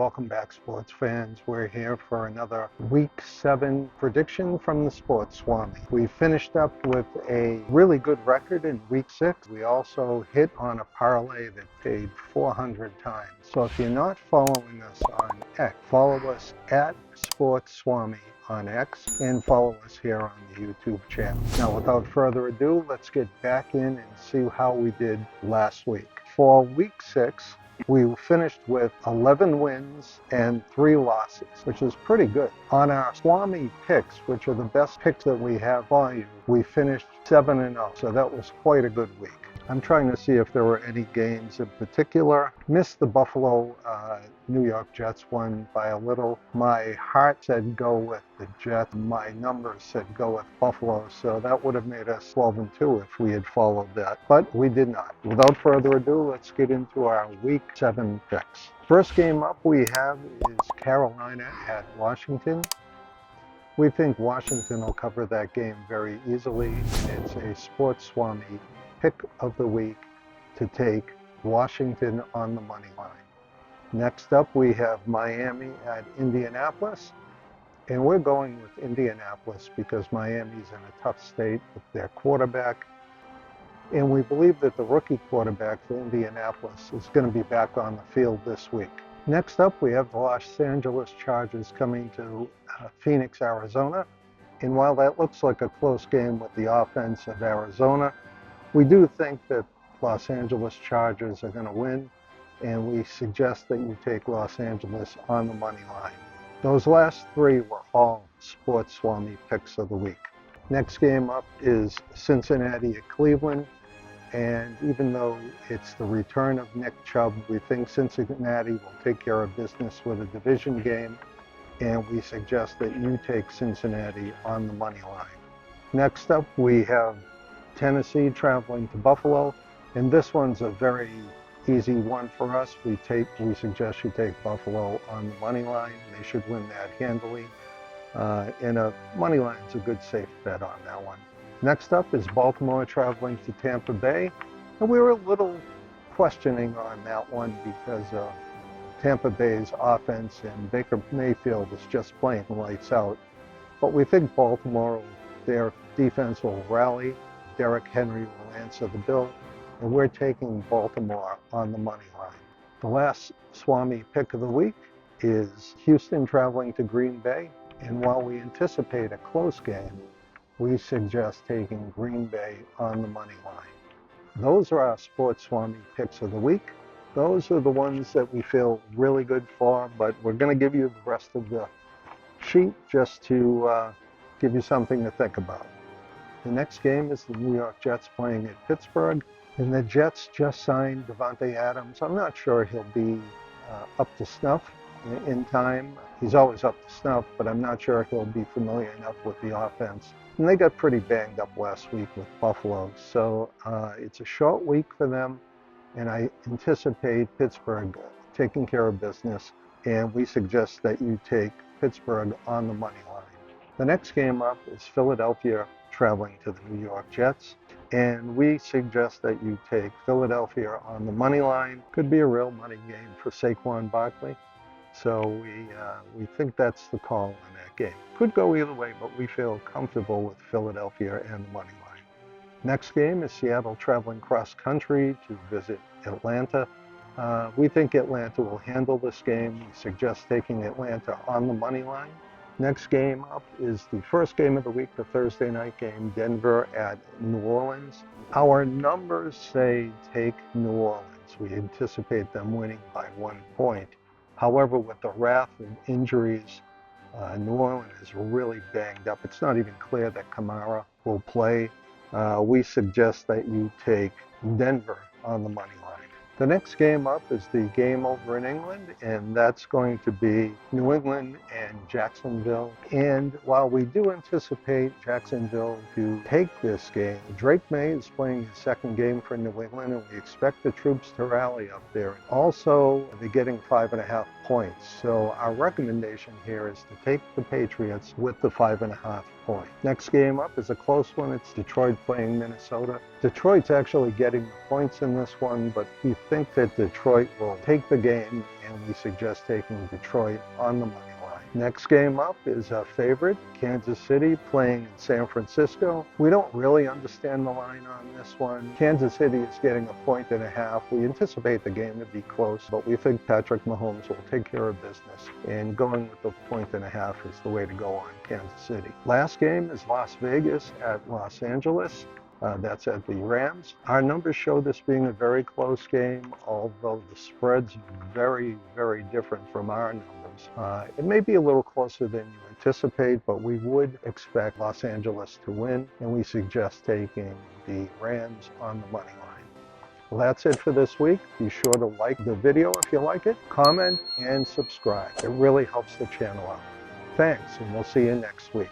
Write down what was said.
welcome back, sports fans. We're here for another Week 7 prediction from the Sports Swami. We finished up with a really good record in Week 6. We also hit on a parlay that paid 400 times. So if you're not following us on X, follow us at Sports Swami on X and follow us here on the YouTube channel. Now, without further ado, let's get back in and see how we did last week. For Week 6, we finished with 11 wins and 3 losses, which is pretty good. On our Swami picks, which are the best picks that we have for you, we finished 7-0, so that was quite a good week. I'm trying to see if there were any games in particular. Missed the Buffalo New York Jets one by a little. My heart said go with the Jets. My numbers said go with Buffalo, so that would have made us 12-2 if we had followed that, but we did not. Without further ado, let's get into our Week 7 picks. First game up we have is Carolina at Washington. We think Washington will cover that game very easily. It's a Sports Swami pick of the week to take Washington on the money line. Next up, we have Miami at Indianapolis, and we're going with Indianapolis because Miami's in a tough state with their quarterback, and we believe that the rookie quarterback for Indianapolis is going to be back on the field this week. Next up, we have the Los Angeles Chargers coming to Phoenix, Arizona, and while that looks like a close game with the offense of Arizona, we do think that Los Angeles Chargers are going to win, and we suggest that you take Los Angeles on the money line. Those last 3 were all Sports Swami picks of the week. Next game up is Cincinnati at Cleveland, and even though it's the return of Nick Chubb, we think Cincinnati will take care of business with a division game, and we suggest that you take Cincinnati on the money line. Next up, we have Tennessee traveling to Buffalo, and this one's a very easy one for us. We suggest you take Buffalo on the money line. They should win that handily, and a money line is a good safe bet on that one. Next up is Baltimore traveling to Tampa Bay, and we were a little questioning on that one because of Tampa Bay's offense, and Baker Mayfield is just playing lights out. But we think Baltimore, their defense will rally. Derrick Henry will answer the bill, and we're taking Baltimore on the money line. The last Swami pick of the week is Houston traveling to Green Bay, and while we anticipate a close game, we suggest taking Green Bay on the money line. Those are our Sports Swami picks of the week. Those are the ones that we feel really good for, but we're going to give you the rest of the sheet just to give you something to think about. The next game is the New York Jets playing at Pittsburgh, and the Jets just signed Davante Adams. I'm not sure he'll be up to snuff in time. He's always up to snuff, but I'm not sure he'll be familiar enough with the offense. And they got pretty banged up last week with Buffalo, so it's a short week for them, and I anticipate Pittsburgh taking care of business, and we suggest that you take Pittsburgh on the money line. The next game up is Philadelphia traveling to the New York Jets, and we suggest that you take Philadelphia on the money line. Could be a real money game for Saquon Barkley, so we think that's the call on that game. Could go either way, but we feel comfortable with Philadelphia and the money line. Next game is Seattle traveling cross country to visit Atlanta. We think Atlanta will handle this game. We suggest taking Atlanta on the money line. Next game up is the first game of the week, the Thursday night game, Denver at New Orleans. Our numbers say take New Orleans. We anticipate them winning by 1 point. However, with the wrath of injuries, New Orleans is really banged up. It's not even clear that Kamara will play. We suggest that you take Denver on the money line. The next game up is the game over in England, and that's going to be New England and Jacksonville. And while we do anticipate Jacksonville to take this game, Drake May is playing his second game for New England, and we expect the troops to rally up there. Also, they're getting 5.5 points. So our recommendation here is to take the Patriots with the 5.5 points. Next game up is a close one. It's Detroit playing Minnesota. Detroit's actually getting the points in this one, but we think that Detroit will take the game, and we suggest taking Detroit on the money line. Next game up is a favorite, Kansas City playing in San Francisco. We don't really understand the line on this one. Kansas City is getting a 1.5. We anticipate the game to be close, but we think Patrick Mahomes will take care of business, and going with the 1.5 is the way to go on Kansas City. Last game is Las Vegas at Los Angeles. That's at the Rams. Our numbers show this being a very close game, although the spread's very, very different from our numbers. It may be a little closer than you anticipate, but we would expect Los Angeles to win, and we suggest taking the Rams on the money line. Well, that's it for this week. Be sure to like the video if you like it, comment, and subscribe. It really helps the channel out. Thanks, and we'll see you next week.